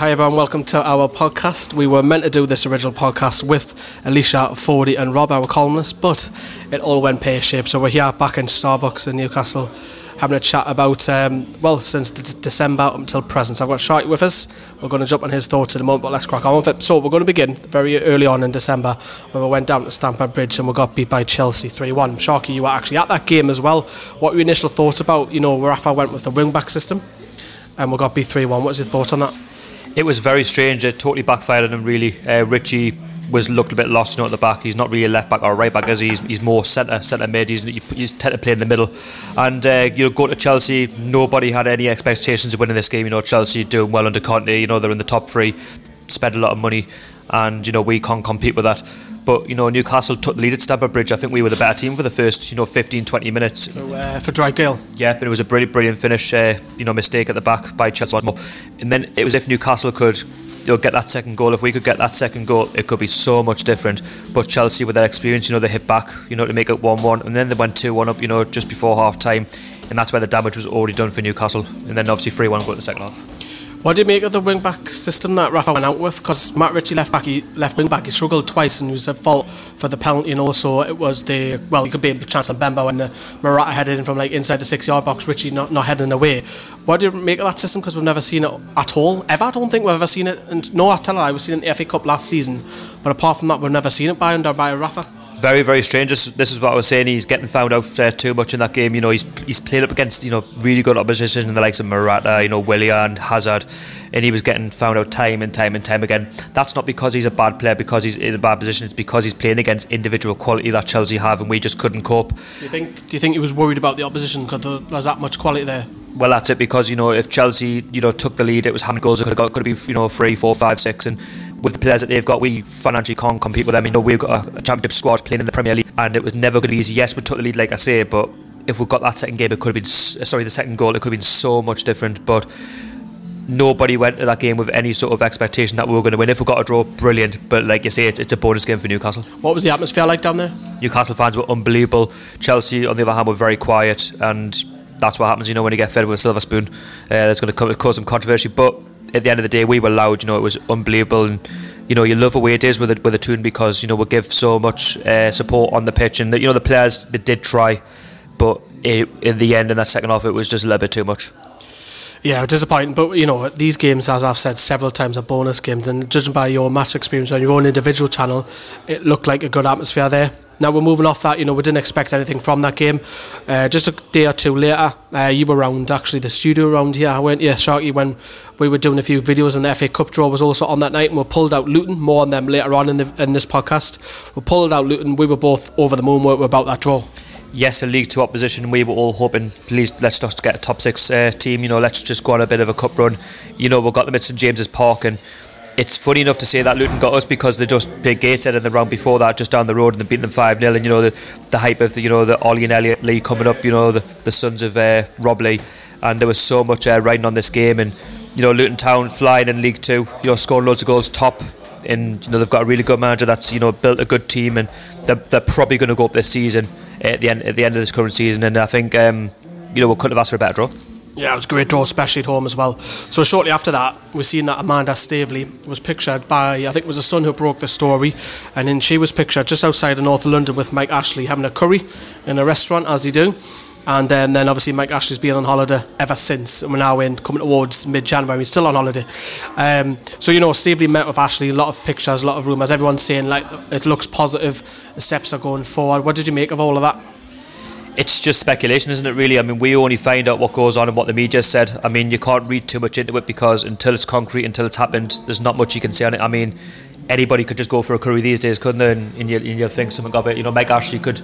Hi everyone, welcome to our podcast. We were meant to do this original podcast with Alicia, Fordy and Rob, our columnists, but it all went pear-shaped. So we're here back in Starbucks in Newcastle having a chat about, since December up until present. So I've got Sharkey with us. We're going to jump on his thoughts in a moment, but let's crack on with it. So we're going to begin very early on in December when we went down to Stamford Bridge and we got beat by Chelsea 3-1. Sharkey, you were actually at that game as well. What were your initial thoughts about, Rafa went with the wing-back system and we got beat 3-1. What was your thoughts on that? It was very strange. It totally backfired on him, really. Richie looked a bit lost at the back. He's not really a left back or a right back, is he? He's more centre mid. He's tend to play in the middle. And go to Chelsea. Nobody had any expectations of winning this game. Chelsea doing well under Conte. They're in the top three. Spend a lot of money, and we can't compete with that. But Newcastle took the lead at Stamford Bridge. I think we were the better team for the first 15-20 minutes. So, for Dwight Gale. Yeah, but it was a brilliant finish. Mistake at the back by Chelsea, and then it was if Newcastle could get that second goal. If we could get that second goal, it could be so much different. But Chelsea, with their experience, they hit back, to make it 1-1, and then they went 2-1 up, just before half time, and that's where the damage was already done for Newcastle. And then obviously 3-1 go to the second half. What do you make of the wing-back system that Rafa went out with? Because Matt Ritchie left wing-back, he struggled twice and he was at fault for the penalty, and also it was he could be a chance on Bemba when the Morata headed in from inside the 6-yard box, Ritchie not heading away. What do you make of that system? Because we've never seen it at all, ever. I don't think we've ever seen it, we've seen it in the FA Cup last season, but apart from that we've never seen it by Rafa. Very, very strange. This is what I was saying. He's getting found out too much in that game. He's played up against really good opposition in the likes of Morata, Willian, Hazard, and he was getting found out time and time again. That's not because he's a bad player, because he's in a bad position. It's because he's playing against individual quality that Chelsea have, and we just couldn't cope. Do you think he was worried about the opposition because there's that much quality there? Well, that's it, because if Chelsea took the lead, it was how many goals it could have been 3, 4, 5, 6, and with the players that they've got, we financially can't compete with them. We've got a championship squad playing in the Premier League, and it was never going to be easy. Yes, we took the lead, like I say, but if we got that second game, the second goal, it could have been so much different. But nobody went to that game with any sort of expectation that we were going to win. If we got a draw, brilliant, but like you say, it's a bonus game for Newcastle. What was the atmosphere like down there? Newcastle fans were unbelievable. Chelsea, on the other hand, were very quiet, and that's what happens, when you get fed with a silver spoon. That's going to cause some controversy, but at the end of the day, we were loud. It was unbelievable, and you love the way it is with a tune, because we give so much support on the pitch, and the players, they did try, but in the end, in that second half, it was just a little bit too much. Yeah, disappointing, but these games, as I've said several times, are bonus games, and judging by your match experience on your own individual channel, it looked like a good atmosphere there. Now we're moving off that, we didn't expect anything from that game. Just a day or two later, you were around, actually, the studio around here, weren't you, Sharkey, when we were doing a few videos, and the FA Cup draw was also on that night, and we pulled out Luton. More on them later on in this podcast. We pulled out Luton. We were both over the moon about that draw. Yes, a League 2 opposition. We were all hoping, please, let's just get a top 6 team. Let's just go on a bit of a cup run. We got them at St James's Park, and it's funny enough to say that Luton got us because they just played Gateshead in the round before that, just down the road, and they beat them 5-0. And the hype of the Ollie and Elliot Lee coming up, the sons of Rob Lee, and there was so much riding on this game. And Luton Town flying in League 2, scoring loads of goals, top, and they've got a really good manager that's built a good team, and they're probably going to go up this season at the end of this current season. And I think we couldn't have asked for a better draw. Yeah, it was a great draw, especially at home as well. So shortly after that, we seen that Amanda Staveley was pictured by, I think it was a son who broke the story, and then she was pictured just outside of North London with Mike Ashley having a curry in a restaurant, as he do. And then obviously Mike Ashley's been on holiday ever since, and we're now coming towards mid-January. He's still on holiday. So Staveley met with Ashley. A lot of pictures, a lot of rumours. Everyone's saying it looks positive. The steps are going forward. What did you make of all of that? It's just speculation, isn't it, really? I mean, we only find out what goes on and what the media said. I mean, you can't read too much into it, because until it's concrete, until it's happened, there's not much you can say on it. I mean, anybody could just go for a curry these days, couldn't they? And you'll think something of it. Mike Ashley could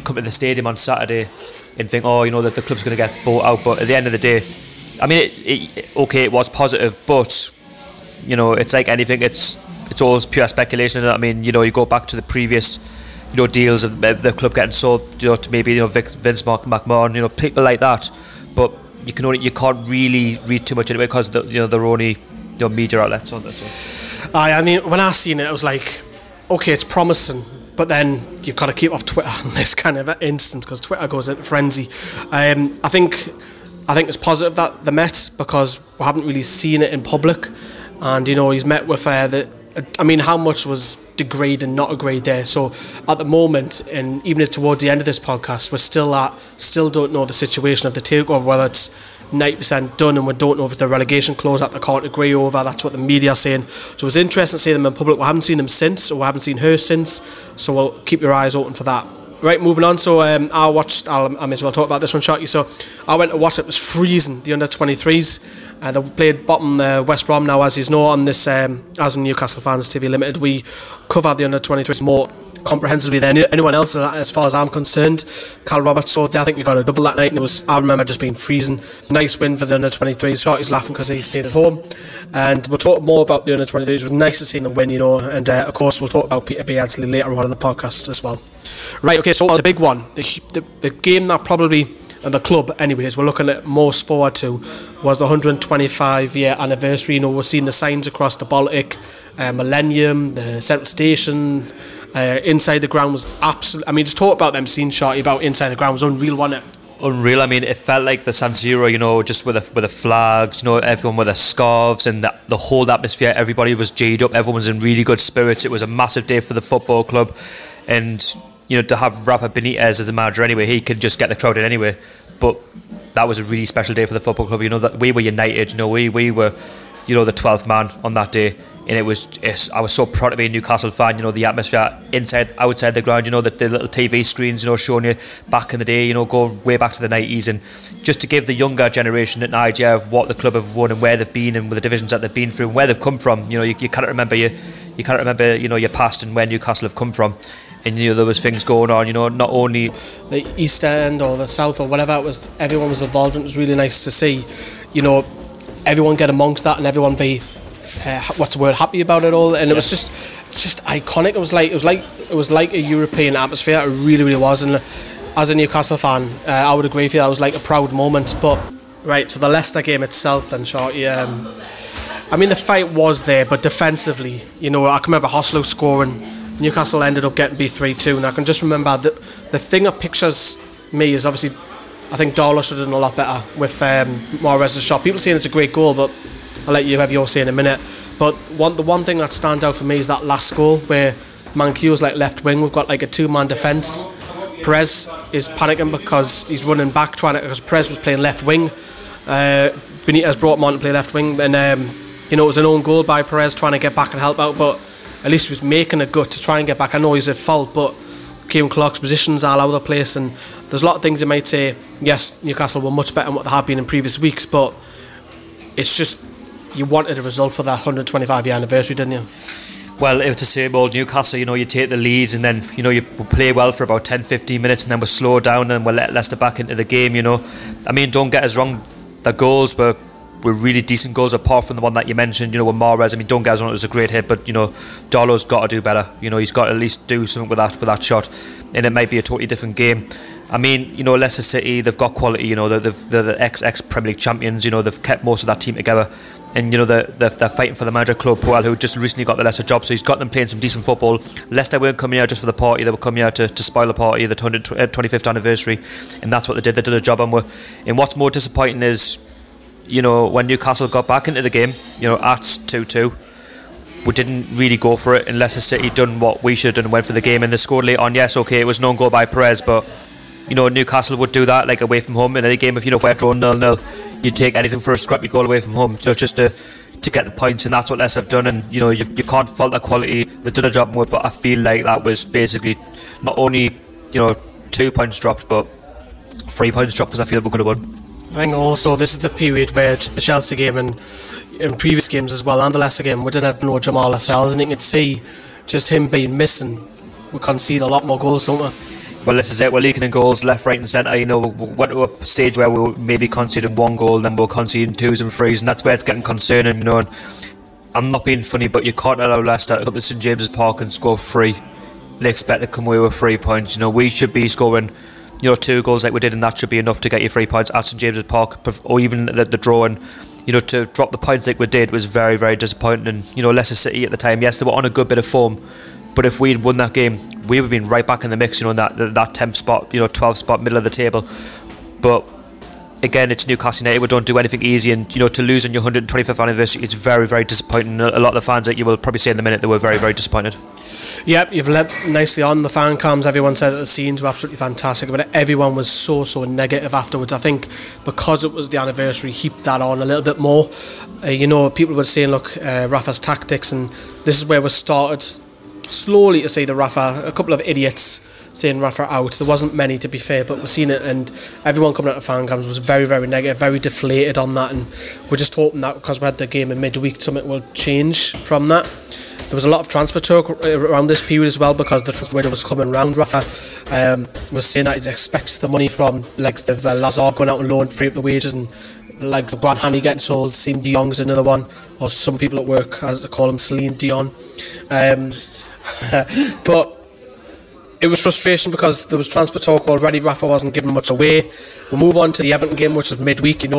come to the stadium on Saturday and think, that the club's going to get bought out. But at the end of the day, I mean, it was positive, but it's like anything. It's all pure speculation. I mean, you go back to the previous deals of the club getting sold, to maybe Vince McMahon, people like that. But you can't really read too much into it, because they're only media outlets on this. I mean, when I seen it, I was like, okay, it's promising, but then you've got to keep off Twitter in this kind of instance, because Twitter goes into frenzy. I think it's positive that they met, because we haven't really seen it in public. and he's met with how much was agreed and not agreed there. So at the moment, and even towards the end of this podcast, we still don't know the situation of the takeover, whether it's 90% done and we don't know if it's the relegation clause that they can't agree over. That's what the media are saying. So it's interesting to see them in public. We haven't seen them since, or we haven't seen her since, so we'll keep your eyes open for that. Right, moving on. So I may as well talk about this one, Sharky. So I went to watch it. It was freezing, the under-23s. They played bottom West Brom. Now, as you know, on this, as in Newcastle Fans TV Limited, we cover the under-23s more comprehensively than anyone else, as far as I'm concerned. Cal Roberts, so I think we got a double that night, and I remember just being freezing. Nice win for the under-23s. Sharky's laughing because he stayed at home, and we'll talk more about the under-23s. It was nice to see them win, and of course we'll talk about Peter Beardsley later on in the podcast as well. Right, okay, so the big one, the game that probably, and the club anyways, we're looking at most forward to, was the 125-year anniversary. We're seeing the signs across the Baltic, Millennium, the Central Station. Inside the ground was absolutely, just talk about them scenes, Sharky, about inside the ground was unreal, wasn't it? Unreal. It felt like the San Siro, just with the flags, everyone with their scarves, and the whole atmosphere. Everybody was G'd up, everyone was in really good spirits. It was a massive day for the football club, and to have Rafa Benitez as the manager anyway, he could just get the crowd in anyway. But that was a really special day for the football club. That we were united. We were, the 12th man on that day. And I was so proud to be a Newcastle fan. The atmosphere inside, outside the ground. The little TV screens, showing you back in the day. Go way back to the 90s, and just to give the younger generation an idea of what the club have won and where they've been and with the divisions that they've been through and where they've come from. You can't remember your past and where Newcastle have come from. And there was things going on. Not only the East End or the South or whatever it was, everyone was involved, and it was really nice to see. Everyone get amongst that and everyone be. Happy about it all, and it was just iconic. It was like a European atmosphere. It really, really was. And as a Newcastle fan, I would agree with you. That was like a proud moment. But right, so the Leicester game itself, then, Shorty. The fight was there, but defensively, I can remember Hoslow scoring. Newcastle ended up getting beat 3-2, and I can just remember the thing that pictures me is obviously, I think Darlow should have done a lot better with Mahrez's shot. People saying it's a great goal, but I'll let you have your say in a minute. But the one thing that stands out for me is that last goal where Manquillo's like left wing. We've got like a two-man defence. Perez is panicking because he's running back because Perez was playing left wing. Benitez brought him on to play left wing, and it was an own goal by Perez trying to get back and help out, but at least he was making a gut to try and get back. I know he's at fault, but Kieran Clark's positions are all over the place, and there's a lot of things you might say, yes, Newcastle were much better than what they have been in previous weeks, but it's just, you wanted a result for that 125-year anniversary, didn't you? Well, it was the same old Newcastle. You take the leads, and then you play well for about 10-15 minutes, and then we'll slow down and we'll let Leicester back into the game. Don't get us wrong, the goals were really decent goals, apart from the one that you mentioned, with Mahrez. Don't get us wrong, it was a great hit, but Darlow's got to do better. He's got to at least do something with that shot, and it might be a totally different game. Leicester City, they've got quality. They're the ex Premier League champions. They've kept most of that team together, and they're fighting for the manager, Claude Puel, who just recently got the Leicester job, so he's got them playing some decent football. Leicester weren't coming out just for the party; they were coming out to spoil the party, the 25th anniversary, and that's what they did. They did a job, and what's more disappointing is, when Newcastle got back into the game, at 2-2. We didn't really go for it, and Leicester City done what we should have done and went for the game, and they scored late on. Yes, okay, it was an own goal by Perez, but Newcastle would do that, like away from home in any game. If we're drawn 0-0, you'd take anything for a scrappy goal away from home, just to get the points, and that's what Leicester have done. And you can't fault their quality. They've done a job more, but I feel like that was basically not only 2 points dropped, but 3 points dropped, because I feel we could have won. I think also this is the period where the Chelsea game and in previous games as well, and the Leicester game, we didn't have no Jamal Lascelles, and you could see just him being missing. We concede a lot more goals, don't we? Well, this is it. We're leaking in goals left, right and centre. We went to a stage where we were maybe conceding one goal, then we were conceding 2s and 3s, and that's where it's getting concerning. And I'm not being funny, but you can't allow Leicester to go to St James's Park and score 3 and expect to come away with 3 points. We should be scoring 2 goals like we did, and that should be enough to get you 3 points at St James's Park, or even the draw. And to drop the points like we did was very, very disappointing. And Leicester City at the time, yes, they were on a good bit of form, but if we'd won that game, we would have been right back in the mix, in that 10th spot, 12th spot, middle of the table. But again, it's Newcastle United. We don't do anything easy, and to lose on your 125th anniversary, it's very, very disappointing. A lot of the fans, that you will probably say in a minute, they were very, very disappointed. Yep, you've led nicely on the fan cams. Everyone said that the scenes were absolutely fantastic, but everyone was so negative afterwards. I think because it was the anniversary, heaped that on a little bit more. People were saying, look, Rafa's tactics, and this is where we started slowly to see the Rafa, a couple of idiots saying Rafa out. There wasn't many, to be fair, but we've seen it, and everyone coming out of fan cams was very, very negative, very deflated on that, and we're just hoping that because we had the game in midweek, something will change from that. There was a lot of transfer talk around this period as well, because the transfer window was coming round. Rafa was saying that he expects the money from like the Lazard going out on loan, free up the wages, and like the Grant Hanley getting sold. Celine Dion's another one, or some people at work, as they call him, Celine Dion. But it was frustration because there was transfer talk already. Rafa wasn't giving much away. We'll move on to the Everton game, which was midweek, and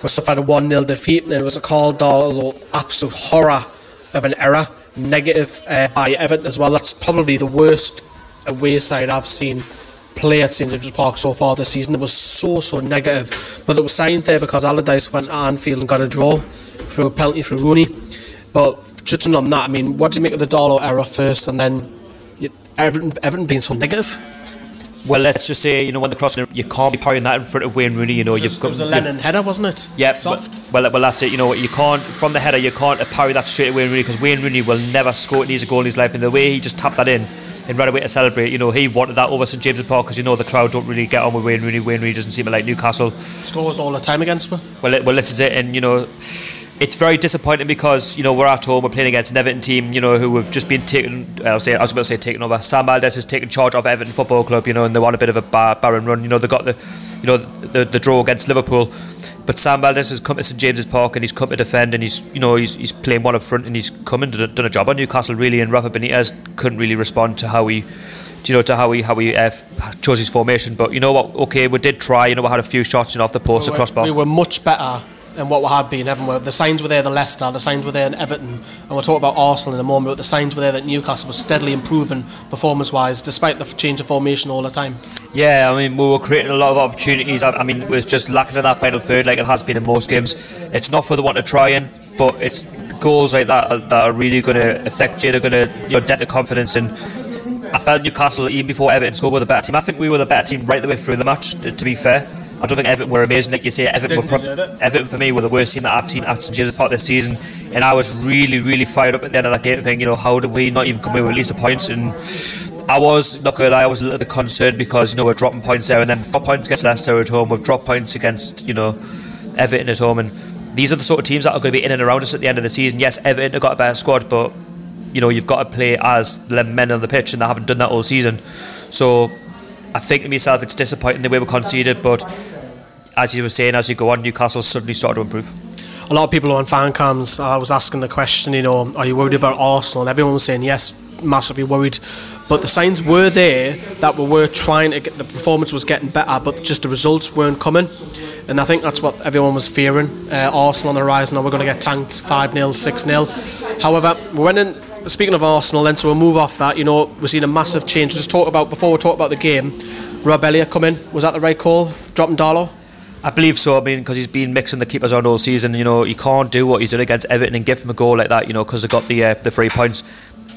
we suffered a 1-0 defeat, and it was a call, absolute horror of an error, negative by Everton as well. That's probably the worst away side I've seen play at St James's Park so far this season. It was so negative, but it was signed there because Allardyce went to Anfield and got a draw through a penalty through Rooney. But judging on that, I mean, what do you make of the Darlow error first, and then Everton being so negative? Well, let's just say, when the crossing, you can't be parrying that in front of Wayne Rooney. It was a Lennon header, wasn't it? Yeah, soft. Well, that's it. You can't, from the header, you can't parry that straight at Wayne Rooney, because Wayne Rooney will never score. Needs a goal in his life, and the way he just tapped that in and right away to celebrate, he wanted that over St James's Park, because the crowd don't really get on with Wayne Rooney. Wayne Rooney doesn't seem to like Newcastle. Scores all the time against me. Well, this is it, and it's very disappointing because we're at home, we're playing against an Everton team who have just been taken. I was about to say taken over. Sam Allardyce has taken charge of Everton Football Club, and they want a bit of a barren run. They got the draw against Liverpool, but Sam Allardyce has come to St James's Park and he's come to defend, and he's playing one up front, and he's come and done a job on Newcastle really. And Rafa Benitez couldn't really respond to how he chose his formation. But you know what? Okay, we did try. We had a few shots off the post, the crossbar. We were much better than what we had been, haven't we? The signs were there, the Leicester, the signs were there in Everton, and we'll talk about Arsenal in a moment, but the signs were there that Newcastle was steadily improving performance-wise, despite the change of formation all the time. Yeah, I mean, we were creating a lot of opportunities. I mean, it was just lacking in that final third, like it has been in most games. It's not for the one to try in, but it's goals like that are really going to affect you. They're going to dent the confidence. And I felt Newcastle, even before Everton scored, were the better team. I think we were the better team right the way through the match, to be fair. I don't think Everton were amazing. Like you say, Everton for me were the worst team that I've seen at St James's Park this season, and I was really fired up at the end of that game, thinking, how did we not even come away with at least a point? And I was, not gonna lie, I was a little bit concerned because we're dropping points there, and then 4 points against Leicester at home. We've dropped points against Everton at home, and these are the sort of teams that are going to be in and around us at the end of the season. Yes, Everton have got a better squad, but you've got to play as the men on the pitch, and they haven't done that all season. So I think to myself, it's disappointing the way we conceded, but as you were saying, as you go on, Newcastle suddenly started to improve. A lot of people on fan cams, I was asking the question, are you worried about Arsenal? And everyone was saying yes, massively worried. But the signs were there that we were trying to get, the performance was getting better, but just the results weren't coming. And I think that's what everyone was fearing. Arsenal on the rise, now we're going to get tanked 5-0, 6-0. However, we went in. Speaking of Arsenal then, so we'll move off that. We've seen a massive change. Before we talk about the game, Rob Elliott come in. Was that the right call, dropping Darlow? I believe so. I mean, because he's been mixing the keepers on all season. He can't do what he's done against Everton and give him a goal like that, because they got the 3 points.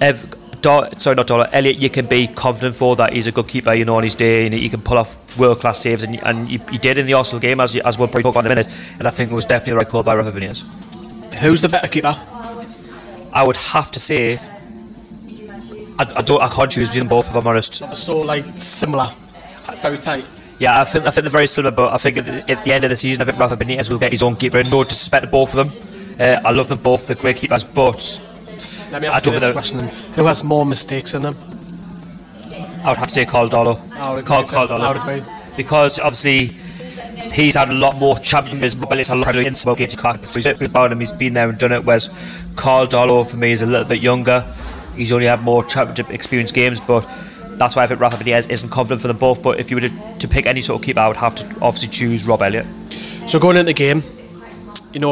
Elliott, you can be confident for that. He's a good keeper, on his day, and he can pull off world-class saves, and he did in the Arsenal game, as we'll probably talk about in a minute, and I think it was definitely the right call by Rafa Benitez. Who's the better keeper? I would have to say, I can't choose between both, if I'm honest. So, similar, very tight. Yeah, I think they're very similar, but I think at the end of the season, I think Rafa Benitez will get his own keeper. No disrespect to both of them. I love them both, they're great keepers, but let me ask you this question then. Who has more mistakes in them? I would have to say Carl Darlow. I would agree. Because obviously he's had a lot more championships, but it's a lot of inside games. About him, he's been there and done it. Whereas Carl Darlow for me is a little bit younger. He's only had more championship experience games, but that's why I think Rafa Benitez isn't confident for them both. But if you were to pick any sort of keeper, I would have to obviously choose Rob Elliott. So going into the game,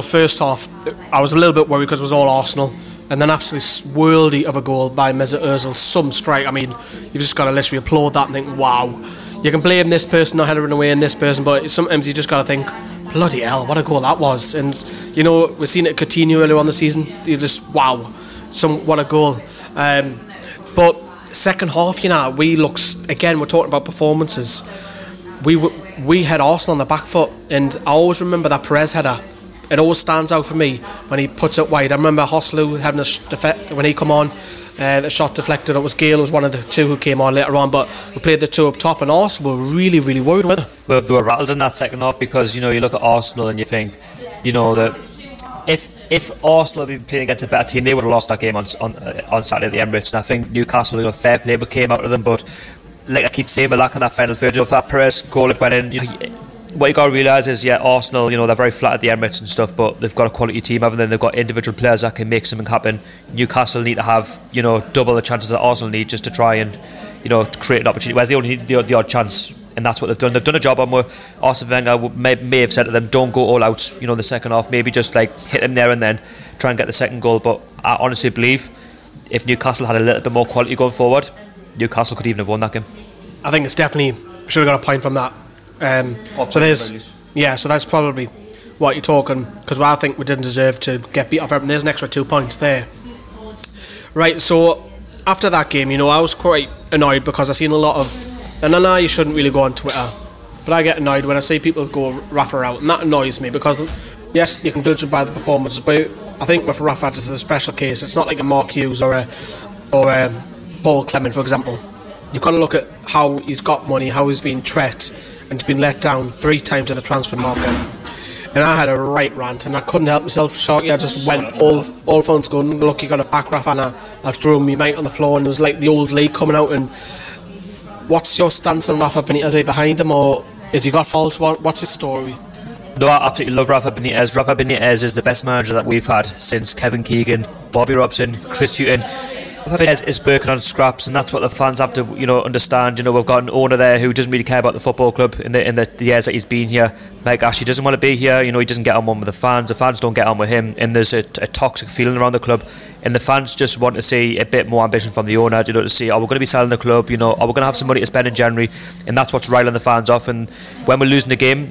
first half, I was a little bit worried because it was all Arsenal, and then absolutely worldy of a goal by Mesut Ozil, some strike. I mean, you've just got to literally applaud that and think, wow. you can blame this person not headering away and this person, but sometimes you just got to think, bloody hell, what a goal that was. And, you know, we've seen it at Coutinho earlier on the season. You just, wow, what a goal. But second half, you know, again, we're talking about performances. We had Arsenal on the back foot, and I always remember that Perez header. It always stands out for me when he puts it wide. I remember Hoslu having when he come on, the shot deflected. It was Gale was one of the two who came on later on, but we played the two up top, and Arsenal were really, really worried with it. Well, they were rattled in that second half because, you know, you look at Arsenal and you think, you know, that if Arsenal had been playing against a better team, they would have lost that game on Saturday at the Emirates. And I think Newcastle, you know, fair play, but came out of them. But like I keep saying, we're lacking that final third. You know, if that Perez goal it went in, you know, what you got to realise is, yeah, Arsenal, you know, they're very flat at the Emirates and stuff, but they've got a quality team, haven't they? They've got individual players that can make something happen. Newcastle need to have, you know, double the chances that Arsenal need just to try and, you know, create an opportunity. Whereas they only need the odd chance, and that's what they've done. They've done a job on where Arsene Wenger may have said to them, don't go all out, you know, in the second half. Maybe just like hit them there and then try and get the second goal. But I honestly believe if Newcastle had a little bit more quality going forward, Newcastle could even have won that game. I think it's definitely should have got a point from that. So that's probably what you're talking, because I think we didn't deserve to get beat off Everton. There's an extra 2 points there. Right, so after that game, you know, I was quite annoyed because I seen a lot of, and I know you shouldn't really go on Twitter, but I get annoyed when I see people go Rafa out, and that annoys me because, yes, you can judge it by the performance, but I think with Rafa it's a special case. It's not like a Mark Hughes or a Paul Clement, for example. You've got to look at how he's got money, how he's been treated, and he's been let down 3 times in the transfer market. And I had a right rant, and I couldn't help myself, Sharky. I just went all phones going, look, you got to back Rafa, and I threw me mate on the floor, and it was like the old Lee coming out. And what's your stance on Rafa Benitez? Are you behind him, or has he got faults? What's his story? No, I absolutely love Rafa Benitez. Rafa Benitez is the best manager that we've had since Kevin Keegan, Bobby Robson, Chris Hughton. Rafa Benitez is working on scraps, and that's what the fans have to, you know, understand. You know, we've got an owner there who doesn't really care about the football club in the years that he's been here. Mike Ashley doesn't want to be here. You know, he doesn't get on with the fans don't get on with him, and there's a toxic feeling around the club, and the fans just want to see a bit more ambition from the owner, you know, to see, we're going to be selling the club, you know, we're going to have some money to spend in January, and that's what's riling the fans off. And when we're losing the game,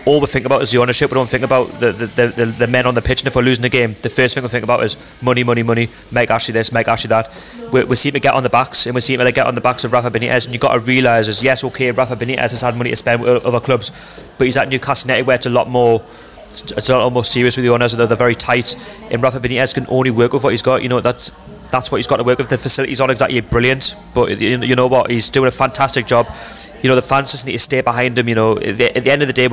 all we think about is the ownership. We don't think about the men on the pitch, and if we're losing the game, the first thing we think about is money, Mike Ashley this, Mike Ashley that. We seem to get on the backs, and we seem to get on the backs of Rafa Benitez, and you've got to realise is, yes, okay, Rafa Benitez has had money to spend with other clubs, but he's at Newcastle United where it's a lot more serious with the owners, and they're very tight, and Rafa Benitez can only work with what he's got. You know, that's what he's got to work with. The facilities aren't exactly brilliant, but you know what, he's doing a fantastic job. You know, the fans just need to stay behind him. You know, at the end of the day,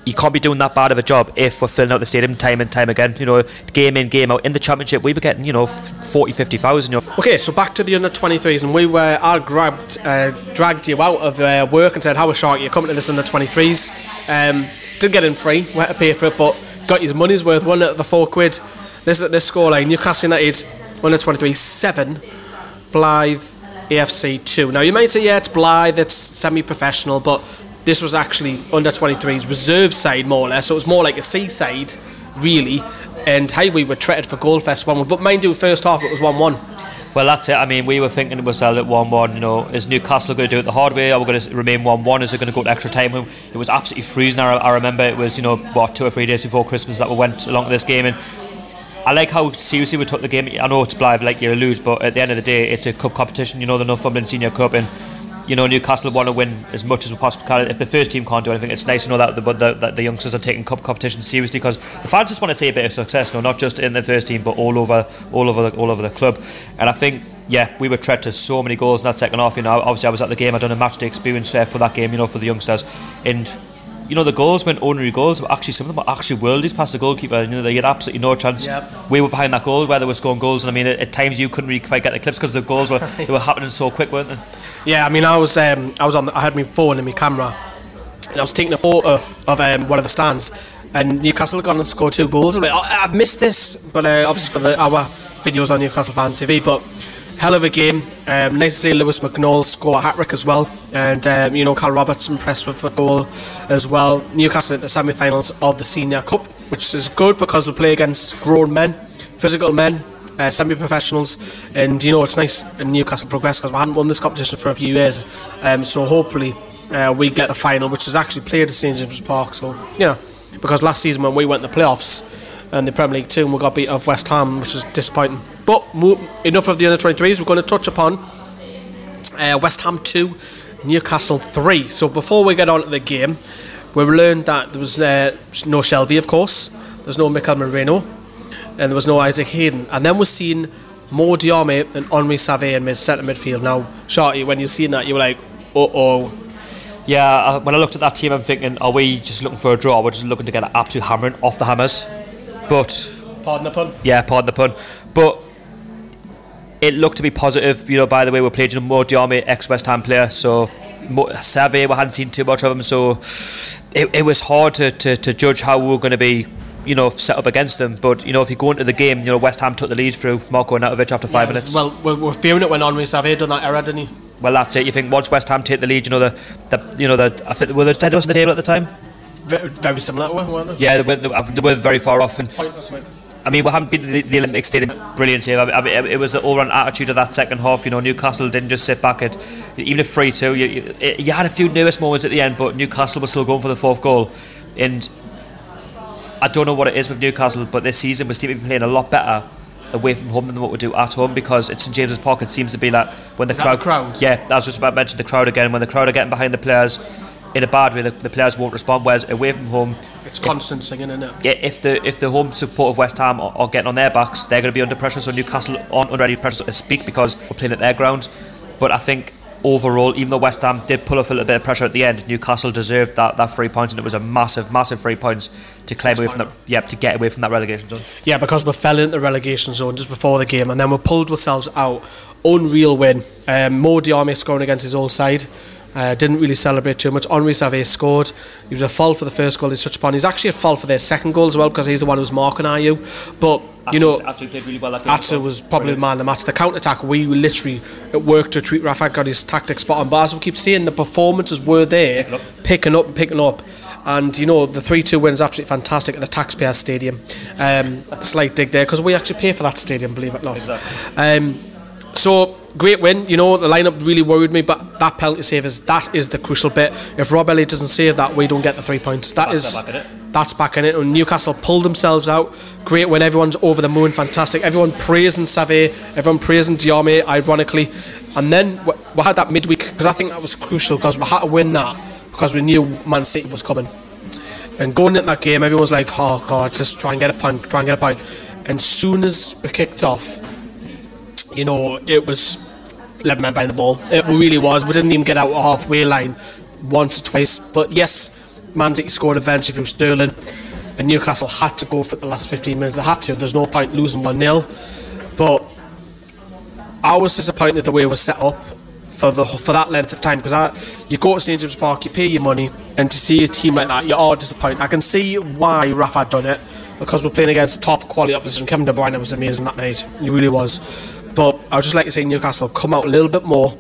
you can't be doing that bad of a job if we're filling out the stadium time and time again. You know, game in, game out. In the Championship, we were getting, you know, 40, 50,000. You know. Okay, so back to the under-23s, and I dragged you out of work and said, how was Sharky? You're coming to this under-23s. Didn't get in free, we had to pay for it, but got his money's worth. Won it at the £4. This scoreline: Newcastle United under-23 7, Blythe AFC 2. Now you might say, yeah, it's Blythe, it's semi-professional, but this was actually under-23's reserve side, more or less, so it was more like a C-side, really. And hey, we were treated for Goalfest 1-1, but mind you, first half it was 1-1. Well, that's it. I mean, we were thinking we'll sell it 1-1. You know, is Newcastle going to do it the hard way? Are we going to remain 1-1? Is it going to go to extra time? It was absolutely freezing. I remember it was, you know, 2 or 3 days before Christmas that we went along to this game, and I like how seriously we took the game. I know it's Blythe, like you allude, but at the end of the day, it's a cup competition. You know, the Northumberland Senior Cup, and you know, Newcastle want to win as much as we possibly can. If the first team can't do anything, it's nice to know that the youngsters are taking cup competition seriously, because the fans just want to see a bit of success, no, not just in the first team, but all over the club. And I think, yeah, we were treated to so many goals in that second half. You know, obviously I was at the game. I done a match day experience for that game, you know, for the youngsters, and you know, the goals weren't ordinary goals, but actually some of them were actually worldies past the goalkeeper. You know, they had absolutely no chance. Yep. We were behind that goal where they were scoring goals, and I mean, at times you couldn't really quite get the clips because the goals were they were happening so quick, weren't they? Yeah, I mean, I had my phone and my camera, and I was taking a photo of one of the stands, and Newcastle had gone and scored 2 goals. I'm like, I've missed this, but obviously for our videos on Newcastle Fan TV, but hell of a game. Nice to see Lewis McNall score a hat-trick as well, and you know, Carl Roberts impressed with a goal as well. Newcastle at the semi-finals of the Senior Cup, which is good because we play against grown men, physical men, semi-professionals, and you know, it's nice in Newcastle progress because we hadn't won this competition for a few years, so hopefully we get the final, which is actually played at St James's Park. So yeah, because last season when we went to the playoffs and the Premier League 2, and we got beat off West Ham, which was disappointing. But enough of the under 23s. We're going to touch upon West Ham 2, Newcastle 3. So before we get on to the game, we learned that there was no Shelby, of course, there's no Mikel Merino, and there was no Isaac Hayden. And then we're seeing more Diarmé and Henri Saivet in centre midfield. Now, Sharky, when you're seeing that, you were like, uh-oh. Yeah, when I looked at that team, I'm thinking, are we just looking for a draw? We're just looking to get an absolute hammering off the hammers. But pardon the pun. Yeah, pardon the pun. But it looked to be positive. You know, by the way, we played Mo Diarmé, ex-West Ham player, so Saivet, we hadn't seen too much of him, so it was hard to judge how we were going to be, you know, set up against them. But you know, if you go into the game, you know, West Ham took the lead through Marko Arnautovic after 5 minutes. Well, we're fearing it when Henri Saivet done that error, didn't he? Well, that's it. You think once West Ham take the lead, you know, I think were they dead on the table at the time? Very similar, weren't they? Yeah, they were very far off. And I mean, we haven't been to the Olympic Stadium. Brilliant save. I mean, it was the all-round attitude of that second half. You know, Newcastle didn't just sit back at even at 3-2. You had a few nervous moments at the end, but Newcastle was still going for the fourth goal. And I don't know what it is with Newcastle, but this season we seem to be playing a lot better away from home than what we do at home, because it's St James's Park. It seems to be like when the crowd. Yeah, I was just about to mention the crowd again. When the crowd are getting behind the players in a bad way, the players won't respond. Whereas away from home, it's constant singing, isn't it? Yeah, if the home support of West Ham are getting on their backs, they're going to be under pressure. So Newcastle aren't under any pressure to speak because we're playing at their ground. But I think overall, even though West Ham did pull off a little bit of pressure at the end, Newcastle deserved that 3 points, and it was a massive 3 points to climb away from that. Yeah, to get away from that relegation zone. Yeah, because we fell into the relegation zone just before the game, and then we pulled ourselves out. Unreal win. Mo Diarmé scoring against his old side. Didn't really celebrate too much. Henri Saivet scored. He was a foul for the first goal he's touched upon. He's actually a foul for their second goal as well, because he's the one who was marking Ayew. But you know, Atsu played really well. Atsu was probably the man of the match. The counter-attack, it worked to treat Rafa, got his tactics spot on. But as we keep saying, the performances were there, picking up. And you know, the 3-2 win is absolutely fantastic at the Taxpayer Stadium. Slight dig there, because we actually pay for that stadium, believe it or not. Exactly. So great win. You know, the lineup really worried me, but that penalty save is the crucial bit. If Rob Elliott doesn't save that, we don't get the 3 points. That's back in it. And Newcastle pulled themselves out. Great win. Everyone's over the moon. Fantastic. Everyone praising Saivet. Everyone praising Diarmé, ironically. And then we had that midweek, because I think that was crucial, because we had to win that because we knew Man City was coming. And going into that game, everyone was like, oh God, just try and get a point. And soon as we kicked off, you know, it was 11 men behind the ball. It really was. We didn't even get out of halfway line once or twice. But yes, Man City scored eventually through Sterling, and Newcastle had to go for it the last 15 minutes. They had to. There's no point losing 1-0. But I was disappointed the way it was set up for that length of time, because you go to St James's Park, you pay your money, and to see a team like that, you are disappointed. I can see why Rafa had done it, because we're playing against top quality opposition. Kevin De Bruyne was amazing that night. He really was. But I would just like to say Newcastle come out a little bit more.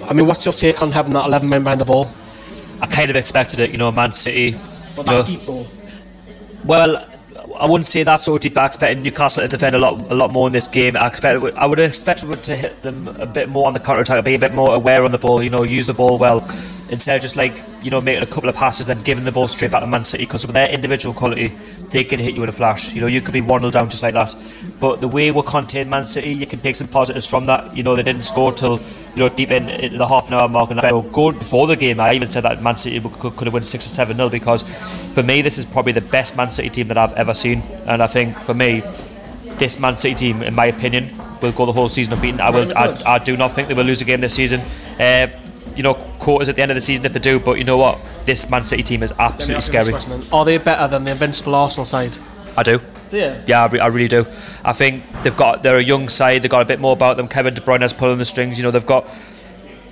I mean, what's your take on having that 11 men behind the ball? I kind of expected it, you know, Man City. But that deep ball? Well, I wouldn't say that so deep. I expected Newcastle to defend a lot more in this game. I would have expected to hit them a bit more on the counter-attack, be a bit more aware on the ball, you know, use the ball well, instead of just like, you know, making a couple of passes and giving the ball straight back to Man City, because with their individual quality, they can hit you with a flash. You know, you could be 1-0 down just like that. But the way we contained Man City, you can take some positives from that. You know, they didn't score till, you know, deep in the half an hour mark. And going before the game, I even said that Man City could have won 6 or 7-0, because for me, this is probably the best Man City team that I've ever seen. And I think for me, this Man City team, in my opinion, will go the whole season unbeaten. I do not think they will lose a game this season. You know, quarters at the end of the season if they do, but you know what? This Man City team is absolutely scary. Are they better than the invincible Arsenal side? I do. Yeah, I really do. I think they're a young side. They've got a bit more about them. Kevin De Bruyne is pulling the strings. You know, they've got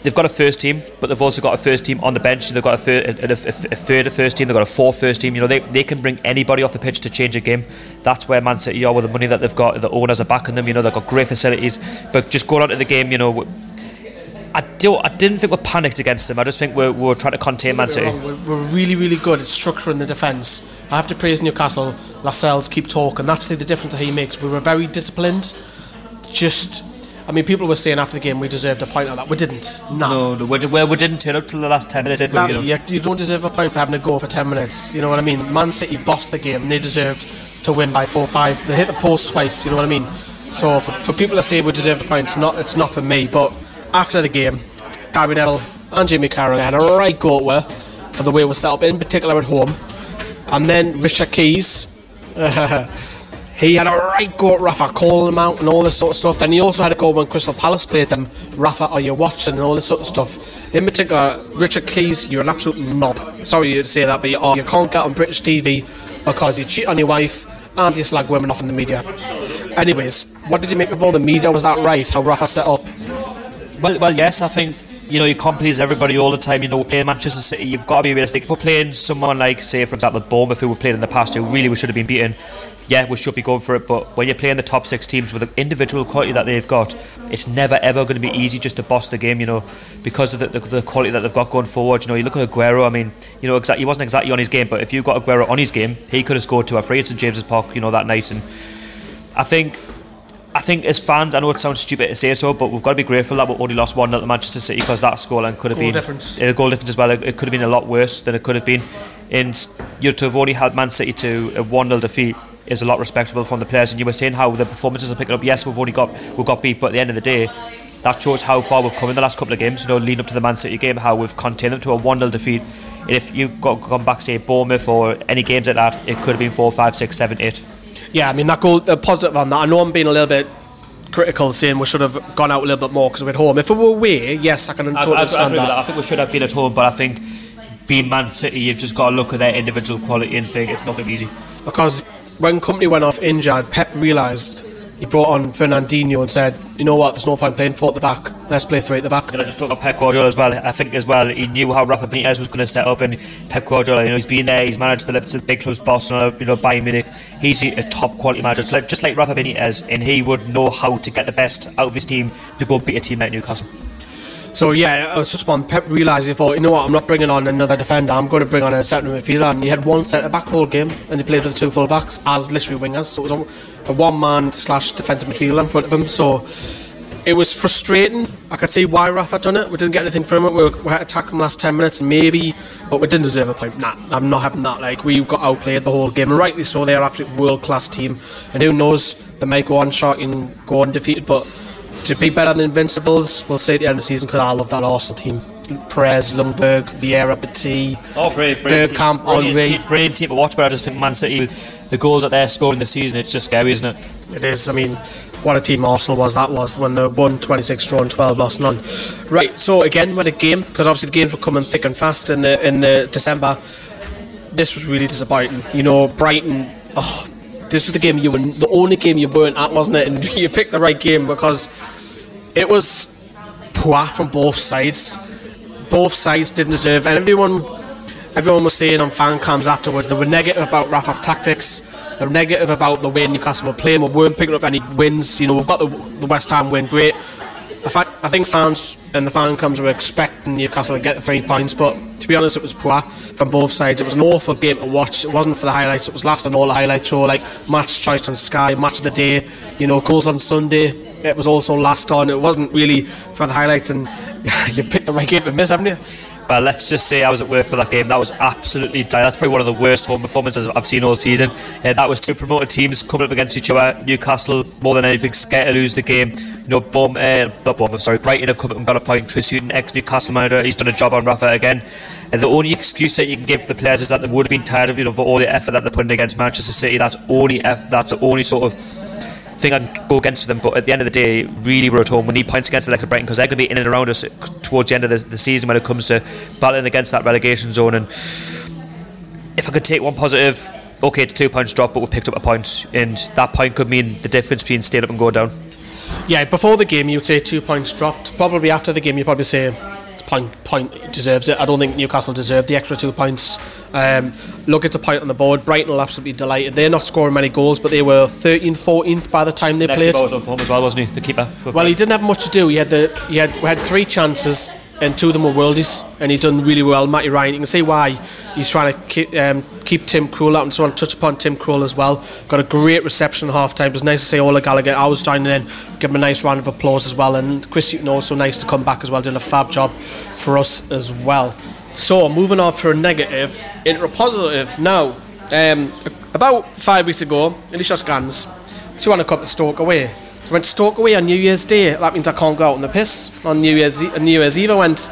a first team, but they've also got a first team on the bench. They've got a third first team. They've got a fourth first team. You know, they can bring anybody off the pitch to change a game. That's where Man City are with the money that they've got. The owners are backing them. You know, they've got great facilities. But just going on to the game, you know, I didn't think we panicked against them. I just think we're trying to contain Man City. We're really, really good at structuring the defence. I have to praise Newcastle. Lascelles keep talking. That's the difference that he makes. We were very disciplined. just... I mean, people were saying after the game we deserved a point on that. We didn't. No, we didn't turn up till the last 10 minutes. Exactly. You don't deserve a point for having to go for 10 minutes. You know what I mean? Man City bossed the game and they deserved to win by 4-5. They hit the post twice, you know what I mean? So for people to say we deserved a point, it's not for me. But after the game, Gary Neville and Jamie Carragher had a right go at her for the way we're set up, in particular at home. And then Richard Keys... he had a right go at Rafa, calling him out and all this sort of stuff. Then he also had a go when Crystal Palace played them. Rafa, are you watching? And all this sort of stuff. In particular, Richard Keys, you're an absolute knob. Sorry to say that, but you can't get on British TV because you cheat on your wife and you slag women off in the media. Anyways, what did you make of all the media? Was that right, how Rafa set up? Well, yes, I think, you can't please everybody all the time. We're playing Manchester City, you've got to be realistic. If we're playing someone like, say, for example, Bournemouth, who we've played in the past, who really we should have been beaten, yeah, we should be going for it. But when you're playing the top 6 teams with the individual quality that they've got, it's never ever going to be easy just to boss the game, because of the quality that they've got going forward. You look at Aguero. I mean, he wasn't exactly on his game, but if you got Aguero on his game, he could have scored 2 or 3 at St James's Park, that night. And I think as fans, I know it sounds stupid to say so, but we've got to be grateful that we only lost 1-0 to Manchester City, because that scoreline could have been a goal difference as well. It could have been a lot worse than it could have been. And to have only had Man City to a 1-0 defeat is a lot respectable from the players. And you were saying how the performances are picking up. Yes, we got beat, but at the end of the day, that shows how far we've come in the last couple of games. Leading up to the Man City game, how we've contained them to a 1-0 defeat. And if you gone back, say Bournemouth or any games like that, it could have been 4, 5, 6, 7, 8. Yeah, I mean, that goal, the positive on that. I know I'm being a little bit critical, saying we should have gone out a little bit more because we're at home. If we were away, yes, I can totally understand that. I think we should have been at home, but I think being Man City, you've just got to look at their individual quality and think it's not going to be easy. Because when Company went off injured, Pep realised, he brought on Fernandinho and said, you know what, there's no point playing 4 at the back, let's play 3 at the back. And I just talk about Pep Guardiola as well. I think as well, he knew how Rafa Benitez was going to set up, and Pep Guardiola, he's been there, he's managed the big clubs, Barcelona, Bayern Munich. He's a top quality manager, just like Rafa Benitez, and he would know how to get the best out of his team to go beat a team like Newcastle. So yeah, I was just on. Pep realised, he thought, you know what, I'm not bringing on another defender, I'm going to bring on a centre midfielder. And he had 1 centre back the whole game, and he played with 2 full backs as literally wingers. So it was a 1-man / defensive midfielder in front of him. So it was frustrating. I could see why Rafa done it. We didn't get anything from it. We had to tackle them last 10 minutes maybe, but we didn't deserve a point. Nah, I'm not having that. We got outplayed the whole game, and rightly so. They're an absolute world class team, and who knows, they might go on Sharkey and go undefeated, but to be better than Invincibles, we'll see at the end of the season, because I love that Arsenal team. Perez, Lundberg, Vieira, Petit, Bergkamp, Henry. Brilliant team to watch, but I just think Man City, the goals that they're scoring this season, it's just scary, isn't it? It is. I mean, what a team Arsenal was when they won 26 drawn 12 lost none. Right, so again with a game, because obviously the games were coming thick and fast in the December, this was really disappointing. Brighton, this was the only game you weren't at, wasn't it? And you picked the right game, because it was poor from both sides. Both sides didn't deserve, and everyone was saying on fan cams afterwards, they were negative about Rafa's tactics, they were negative about the way Newcastle were playing. We weren't picking up any wins. We've got the West Ham win, great. I think fans and the fan cams were expecting Newcastle to get the 3 points, but to be honest, it was poor from both sides. It was an awful game to watch. It wasn't for the highlights, it was last on all the highlight show, like match choice on Sky, match of the day, goals on Sunday. It was also last on. It wasn't really for the highlights, and you picked the right game to miss, haven't you? Well, let's just say I was at work for that game. That was absolutely dire. That's probably one of the worst home performances I've seen all season. That was 2 promoted teams coming up against each other. Newcastle, more than anything, scared to lose the game. Brighton have come up and got a point. Tris Houghton, ex-Newcastle manager, he's done a job on Rafa again. And the only excuse that you can give the players is that they would have been tired of for all the effort that they're putting against Manchester City. That's the only sort of thing I'd go against them. But at the end of the day, really, we're at home. We need points against the likes of Brighton, because they're going to be in and around us towards the end of the season when it comes to battling against that relegation zone. And if I could take one positive, okay, it's 2 points drop, but we've picked up a point, and that point could mean the difference between staying up and going down. Yeah, before the game you'd say 2 points dropped. Probably after the game you'd probably say point deserves it. I don't think Newcastle deserved the extra 2 points. Look, it's a point on the board. Brighton will absolutely delighted. They're not scoring many goals, but they were 13th, 14th by the time they played. Keeper was on form as well, wasn't he? The keeper. Well, he didn't have much to do. We had 3 chances. and 2 of them were worldies, and he's done really well. Matty Ryan, you can see why he's trying to keep Tim Krul out. I just want to touch upon Tim Krul as well. Got a great reception at half time. It was nice to see Ola Gallagher. I was joining in, give him a nice round of applause as well, and Chris Hughton also nice to come back as well, doing a fab job for us as well. So moving on from a negative into a positive now. About 5 weeks ago, Lee Sharkey, she wanted to come to Stoke away. So I went to Stoke away on New Year's Day. That means I can't go out on the piss. On New Year's Eve I went,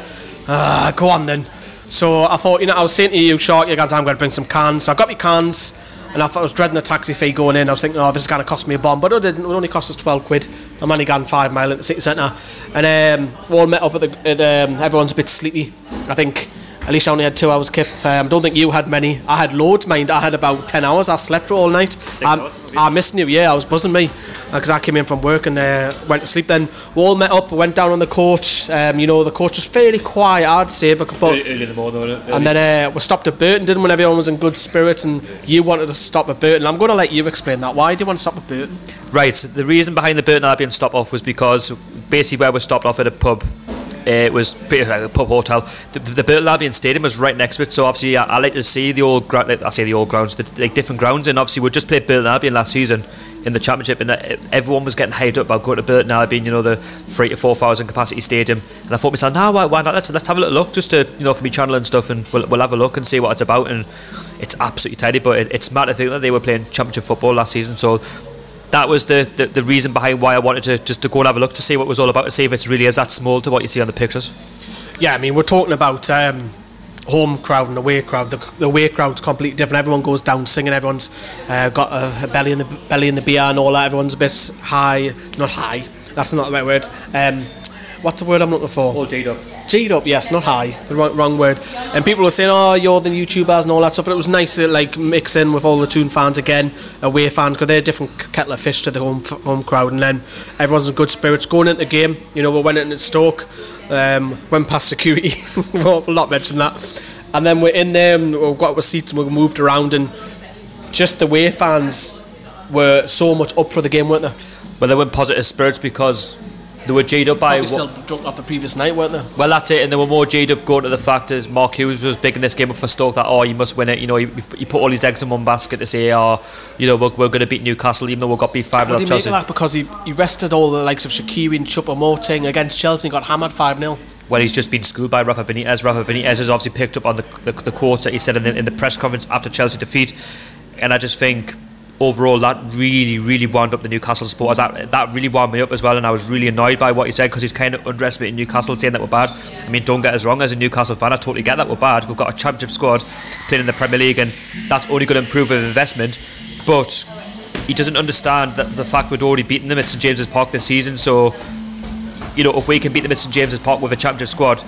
go on then. So I thought, I was saying to you, Sharky, I'm going to bring some cans. So I got my cans, and I thought I was dreading the taxi fee going in. I was thinking, this is going to cost me a bomb, but it didn't. It only cost us 12 quid. I'm only gone 5 mile into the city centre, and we all met up at everyone's a bit sleepy. I think at least I only had 2 hours kip. I don't think you had many. I had loads, mind. I had about 10 hours. I slept all night. 6 hours. I missed you, yeah. I was buzzing me because I came in from work and went to sleep. Then we all met up, went down on the coach. The coach was fairly quiet, I'd say. But early in the morning, wasn't it? And then we stopped at Burton, didn't we, when everyone was in good spirits, and you wanted to stop at Burton. I'm going to let you explain that. Why do you want to stop at Burton? Right, the reason behind the Burton Albion stop off was because basically where we stopped off at a pub, it was a pub hotel. The Burton Albion Stadium was right next to it, so obviously I like to see the old ground. I say the old grounds, different grounds, and obviously we just played Burton Albion last season in the Championship, and everyone was getting hyped up about going to Burton Albion, the 3,000 to 4,000 capacity stadium. And I thought to myself, why not? Let's have a little look, just to for me channel and stuff, and we'll have a look and see what it's about. And it's absolutely tidy, but it's mad to think that they were playing Championship football last season. So that was the reason behind why I wanted to go and have a look to see what it was all about, to see if it really is that small to what you see on the pictures. Yeah, I mean, we're talking about home crowd and away crowd. The away crowd's completely different. Everyone goes down singing. Everyone's got a belly in the beer and all that. Everyone's a bit high, not high. That's not the right word. What's the word I'm looking for? Oh, G'd up. G'd up, yes, not high. The wrong word. And people were saying, you're the YouTubers and all that stuff. And it was nice to mix in with all the Toon fans again, away fans, because they're a different kettle of fish to the home crowd. And then everyone's in good spirits going into the game. We went into Stoke, went past security. We'll not mention that. And then we're in there, and we've got our seats, and we moved around, and just the away fans were so much up for the game, weren't they? Well, they were in positive spirits because they were G'd up by... Probably still drunk off the previous night, weren't they? Well, that's it, and they were more G'd up going to the fact as Mark Hughes was big in this game up for Stoke that, you must win it. He put all his eggs in one basket to say, we're going to beat Newcastle even though we've got beat 5-0 off Chelsea. That because he rested all the likes of Shaqiri and Choupo-Moting against Chelsea and got hammered 5-0. Well, he's just been schooled by Rafa Benitez. Rafa Benitez has obviously picked up on the quotes that he said in the press conference after Chelsea defeat, and I just think overall that really wound up the Newcastle supporters. That really wound me up as well, and I was really annoyed by what he said, because he's kind of underestimating Newcastle, saying that we're bad. I mean, don't get us wrong, as a Newcastle fan I totally get that we're bad. We've got a Championship squad playing in the Premier League, and that's only going to improve with investment. But he doesn't understand that the fact we'd already beaten them at St James's Park this season. So if we can beat them at St James's Park with a Championship squad,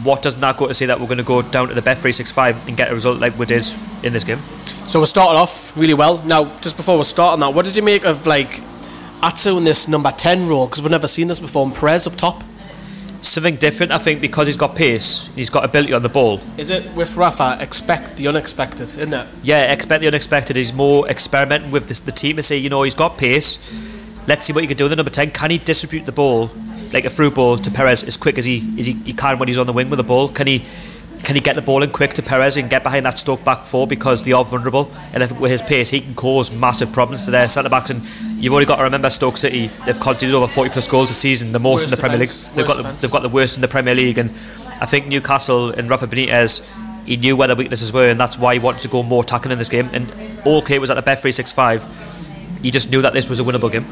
what doesn't that go to say that we're going to go down to the Bet365 and get a result like we did in this game? So we started off really well. Now, just before we start on that, what did you make of Atsu in this number 10 role? Because we've never seen this before, and Perez up top. Something different, I think, because he's got pace, he's got ability on the ball. Is it with Rafa, expect the unexpected, isn't it? Yeah, expect the unexpected. He's more experimenting with the team to say, he's got pace. Let's see what he can do in the number 10. Can he distribute the ball, like a through ball to Perez, as quick as he can when he's on the wing with the ball? Can he get the ball in quick to Perez and get behind that Stoke back four, because they are vulnerable, and I think with his pace he can cause massive problems to their centre backs. And you've only got to remember Stoke City, they've conceded over 40 plus goals this season, the most in the Premier League. They've got the worst in the Premier League, and I think Newcastle and Rafa Benitez, he knew where the weaknesses were, and that's why he wanted to go more attacking in this game. And OK was at the Bet365. He just knew that this was a winnable game.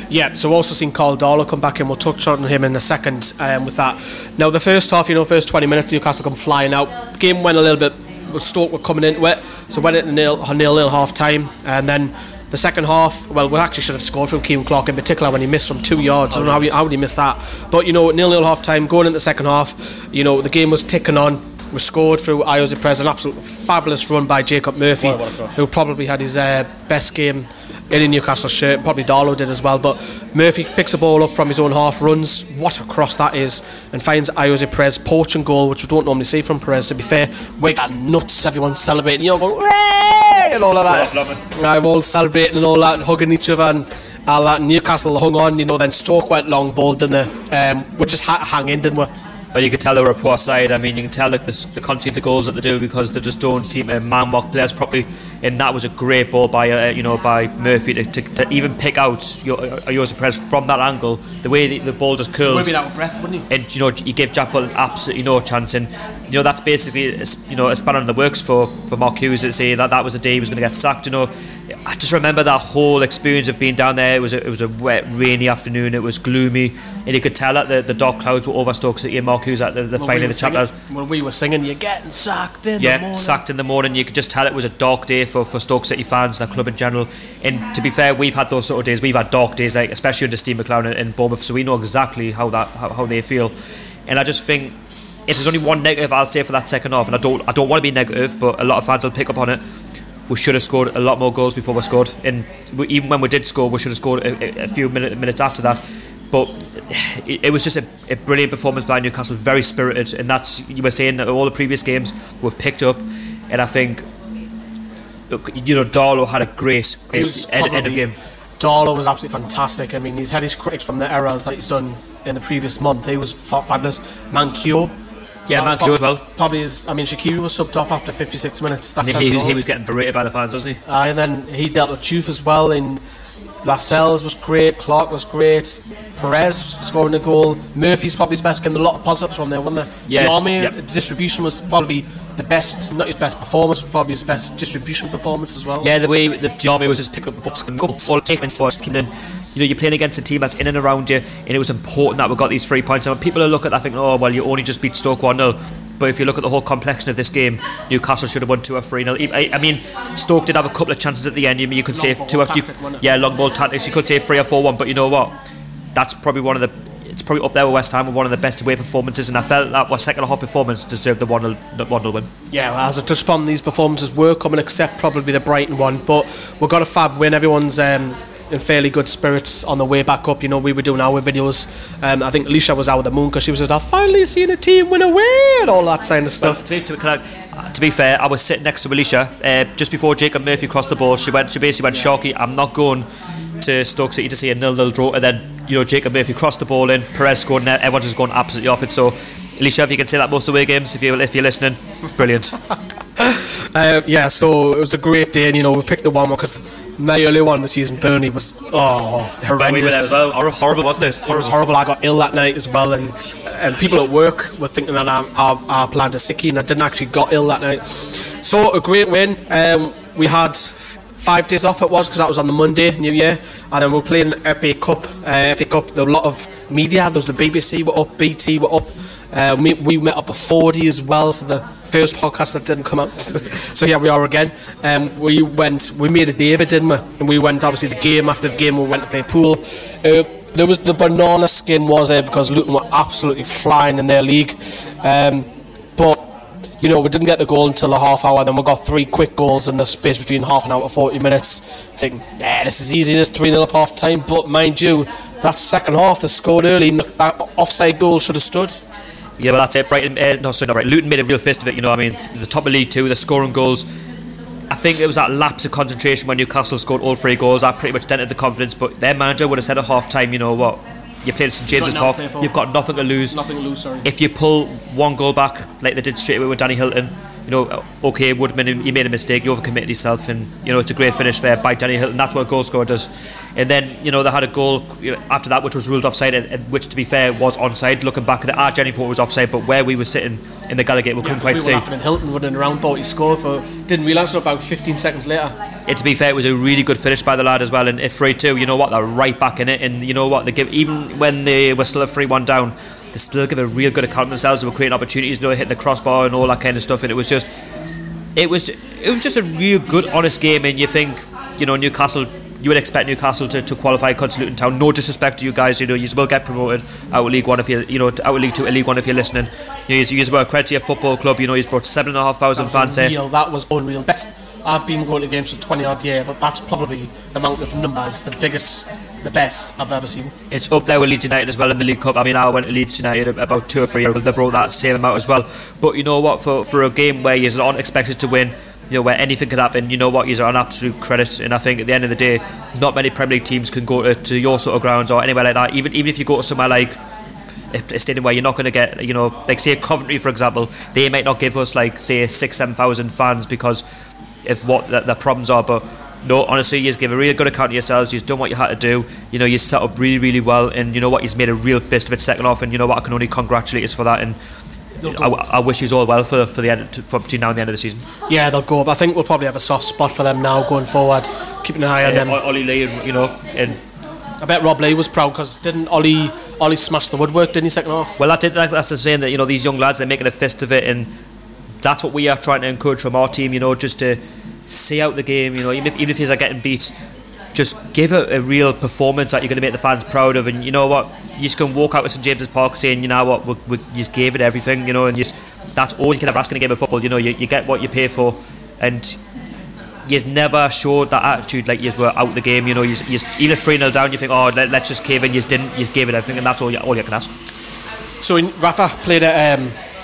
Yeah, so we've also seen Carl Darlow come back in. We'll touch on him in a second with that. Now, the first half, first 20 minutes, Newcastle come flying out. The game went a little bit, Stoke were coming into it, so went into nil half time. And then the second half, well, we actually should have scored from Keane Clark in particular when he missed from 2 yards. I don't know how would he miss that. But, 0-0 half time, going into the second half, the game was ticking on. We scored through Ayoze Perez, an absolute fabulous run by Jacob Murphy, who probably had his best game in a Newcastle shirt. Probably Darlow did as well, but Murphy picks the ball up from his own half, runs, what a cross that is, and finds Ayoze Perez poaching goal, which we don't normally see from Perez, to be fair. Wait, nuts, everyone's celebrating, going "Hooray!" and all of that. I'm all celebrating and all that, and hugging each other and all that. Newcastle hung on, then Stoke went long ball, didn't they? We just had to hang in, didn't we? But you could tell they were a poor side. I mean, you can tell that they concede the goals that they do because they just don't seem to man-mark players properly. And that was a great ball by by Murphy to even pick out Jose Perez from that angle. The way the ball just curled. He'd be out of breath, wouldn't he? And he gave Jack Butland absolutely no chance. And that's basically a spanner in the works for Mark Hughes to say that was the day he was going to get sacked. I just remember that whole experience of being down there. It was a wet, rainy afternoon. It was gloomy, and you could tell that the dark clouds were over Stoke City and Mark Hughes at the final of the chapter. When we were singing, "You're getting sacked in the morning." Yeah, sacked in the morning. You could just tell it was a dark day for Stoke City fans, the club in general. And to be fair, we've had those sort of days. We've had dark days, like especially under Steve McLaren and Bournemouth, so we know exactly how they feel. And I just think if there's only one negative I'll say for that second half, and I don't want to be negative, but a lot of fans will pick up on it. We should have scored a lot more goals before we scored, and even when we did score, we should have scored a few minutes after that. But it was just a brilliant performance by Newcastle, very spirited, and that's, you were saying that all the previous games we've picked up, and I think Darlow had a great end of game. Darlow was absolutely fantastic. I mean, he's had his critics from the errors that he's done in the previous month. He was fabulous. Mankio. Yeah, Mankio as well. Probably is. I mean, Shaqiri was subbed off after 56 minutes. He was getting berated by the fans, wasn't he? And then he dealt with Chuth as well. And Lascelles was great. Clark was great. Perez scoring a goal. Murphy's probably his best game. A lot of positives from there, wasn't there? Yes. The distribution was probably the best, not his best performance, but probably his best distribution performance as well. Yeah, the way that Diarmi was just picking up the books and all taking forward. You're playing against a team that's in and around you, and it was important that we got these 3 points. And when people look at that thinking, oh well, you only just beat Stoke 1-0. But if you look at the whole complexion of this game, Newcastle should have won 2 or 3-0. I mean, Stoke did have a couple of chances at the end. You could say long ball tactics. You could say 3 or 4-1. But you know what? That's probably it's probably up there with West Ham with one of the best away performances, and I felt that our second half performance deserved the 1-0 win. Yeah, well, as I touched upon, these performances were coming, except probably the Brighton one, but we got a fab win. Everyone's in fairly good spirits on the way back up. We were doing our videos. I think Alicia was out of the moon because she was like, I've finally seen a team win away and all that kind of stuff. To be fair, I was sitting next to Alicia just before Jacob Murphy crossed the ball. She basically went, Sharkey, I'm not going to Stoke City to see a 0-0 draw. And then Jacob Murphy crossed the ball in, Perez scored, and everyone's just going absolutely off it. So Alicia, if you can say that most away games, if you're listening, brilliant. So it was a great day, and we picked the one because my early one this season, Burnley, was horrendous. We were there as well. Horrible, wasn't it? It was horrible. I got ill that night as well, and people at work were thinking that I planned a sickie, and I didn't actually got ill that night. So a great win. We had 5 days off, it was, because that was on the Monday, New Year, and then we were playing FA Cup. There were a lot of media. There was the BBC were up, BT were up. We met up at 40 as well for the first podcast that didn't come out. So here we are again. We made a day of it, didn't we? And we went, obviously, the game after the game, we went to play pool. There was the banana skin was there because Luton were absolutely flying in their league. But we didn't get the goal until the half hour. Then we got 3 quick goals in the space between half an hour to 40 minutes. Thinking, this is easy. This 3-0 up half time. But mind you, that second half they scored early. That offside goal should have stood. Yeah, but that's it. Luton made a real fist of it. The top of League 2, they're scoring goals. I think it was that lapse of concentration when Newcastle scored all 3 goals. That pretty much dented the confidence. But their manager would have said at half time, you know what? You played at St James's Park. You've got nothing to lose. Sorry. If you pull 1 goal back, like they did straight away with Danny Hilton, okay, Woodman, you made a mistake, you overcommitted yourself, and it's a great finish there by Danny Hilton. That's what a goal scorer does. And then they had a goal after that which was ruled offside, and which, to be fair, was onside. Looking back at it, I genuinely thought it was offside, but where we were sitting in the Gallagher, we couldn't quite see. And Hilton running around, thought he scored, didn't realise it about 15 seconds later. To be fair, it was a really good finish by the lad as well. And if 3-2, you know what, they're right back in it. And you know what, they give, even when they were still at 3-1 down, they still give a real good account of themselves. They were creating opportunities, hitting the crossbar and all that kind of stuff. And it was just a real good, honest game. And you think, Newcastle, you would expect Newcastle to qualify against Luton Town. No disrespect to you guys, you will get promoted out of League One if you out of League 2 to League 1 if you're listening. You were a credit to your football club. He's brought 7,500 fans there. That was unreal. Best. I've been going to games for 20 odd years, but that's probably the amount of numbers, the best I've ever seen. It's up there with Leeds United as well in the League Cup. I mean, I went to Leeds United about 2 or 3 years ago. They brought that same amount as well. But you know what, for a game where you're not expected to win, where anything could happen, you know what, you're an absolute credit. And I think at the end of the day, not many Premier League teams can go to your sort of grounds or anywhere like that. Even if you go to somewhere like a stadium where you're not going to get, like say Coventry for example, they might not give us like say 6,000-7,000 fans because of what the problems are, but no, honestly, you give a really good account of yourselves. You've done what you had to do. You set up really, really well, and you know what, you've made a real fist of it second off, and you know what, I can only congratulate you for that, and I wish you all well for between now and the end of the season. Yeah, they'll go, but I think we'll probably have a soft spot for them now going forward, keeping an eye on them. Ollie Lee, and I bet Rob Lee was proud because didn't Ollie smash the woodwork, didn't he, second half? Well, that's the saying that these young lads, they're making a fist of it, and that's what we are trying to encourage from our team. Just to see out the game. Even if you're getting beat, just give a real performance that you're going to make the fans proud of. And you know what, you just can walk out of St James's Park saying, you know what, we just gave it everything. And that's all you can ever ask in a game of football. You get what you pay for, and you've never showed that attitude like you were out the game. Even if 3-0 down, you think, oh, let's just cave in. You didn't. You gave it everything, and that's all you can ask. So Rafa played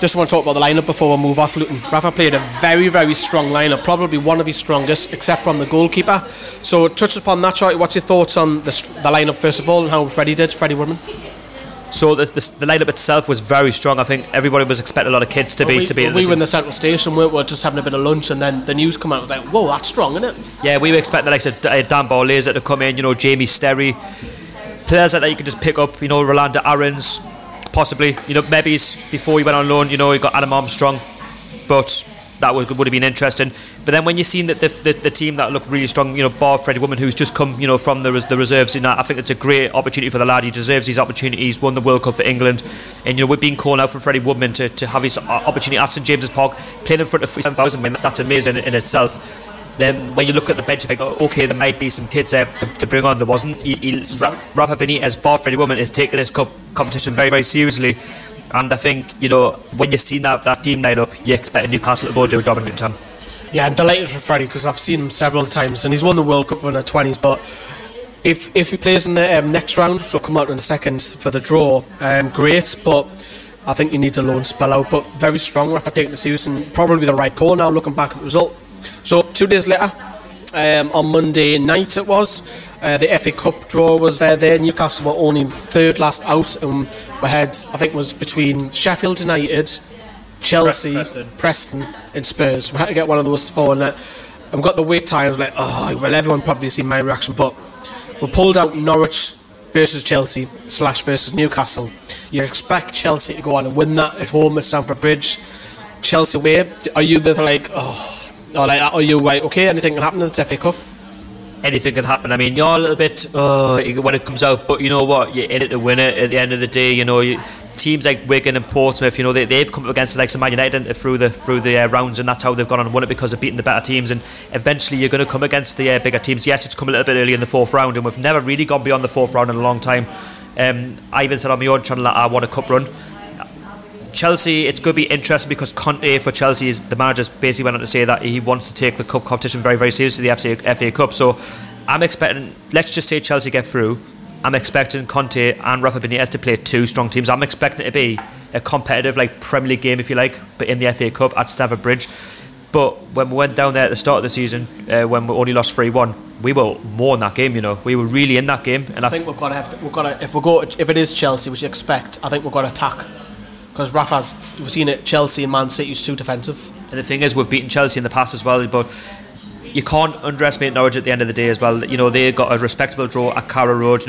just want to talk about the lineup before we move off Luton. Rafa played a very, very strong lineup, probably one of his strongest, except from the goalkeeper. So touch upon that, Charlie. What's your thoughts on the lineup first of all, and how Freddie Woodman? So the lineup itself was very strong. I think everybody was expecting a lot of kids to be. We were in the central station. We were just having a bit of lunch, and then the news come out. Like, whoa, that's strong, isn't it? Yeah, we were expecting the likes of Dan Barlaser to come in. Jamie Sterry, players like that you could just pick up. Rolando Aarons, possibly. Maybe before he went on loan. You got Adam Armstrong, but that would have been interesting. But then when you've seen that the team that looked really strong, bar Freddie Woodman, who's just come, from the reserves, I think it's a great opportunity for the lad. He deserves these opportunities. Won the World Cup for England, and we've been calling out for Freddie Woodman to have his opportunity at St James's Park, playing in front of 7,000. That's amazing in itself. Then when you look at the bench, you think, okay, there might be some kids there to bring on. There wasn't. Rafa Benitez, bar Freddie Woodman, is taking this cup competition very, very seriously. And I think, when you've seen that team line up, you expect Newcastle to go do a job in Luton Town. Yeah, I'm delighted for Freddie because I've seen him several times, and he's won the World Cup in the 20s. But if he plays in the next round, so come out in the second for the draw, great. But I think you need a loan spell out. But very strong, Rafa taking it serious, and probably the right call now, looking back at the result. So 2 days later, on Monday night it was, the FA Cup draw was there. Newcastle were only third last out, and we had, I think it was between Sheffield United, Chelsea, Preston and Spurs. We had to get one of those four, and we got the wait time. I was like, oh, well, everyone probably seen my reaction, but we pulled out Norwich versus Chelsea / versus Newcastle. You expect Chelsea to go on and win that at home at Stamford Bridge. Chelsea away, are you are you like, okay, anything can happen in the FA Cup? Anything can happen. I mean, you're a little bit when it comes out, but you know what, you're in it to win it at the end of the day. Teams like Wigan and Portsmouth, they've come up against the likes of Man United through the rounds, and that's how they've gone on and won it, because they've beaten the better teams. And eventually you're going to come against the bigger teams. Yes, it's come a little bit early in the fourth round, and we've never really gone beyond the fourth round in a long time. I even said on my own channel that I want a cup run. Chelsea, it's going to be interesting because Conte for Chelsea, the manager basically went on to say that he wants to take the cup competition very, very seriously, the FA Cup. So I'm expecting, let's just say Chelsea get through, I'm expecting Conte and Rafa Benitez to play two strong teams. I'm expecting it to be a competitive Premier League game, if you like, but in the FA Cup at Stamford Bridge. But when we went down there at the start of the season, when we only lost 3-1, we were more in that game. We were really in that game. And I think if it is Chelsea, which you expect, I think we've got to attack. Because we've seen it, Chelsea and Man City is too defensive. And the thing is, we've beaten Chelsea in the past as well, but you can't underestimate Norwich at the end of the day as well. They got a respectable draw at Carrow Road.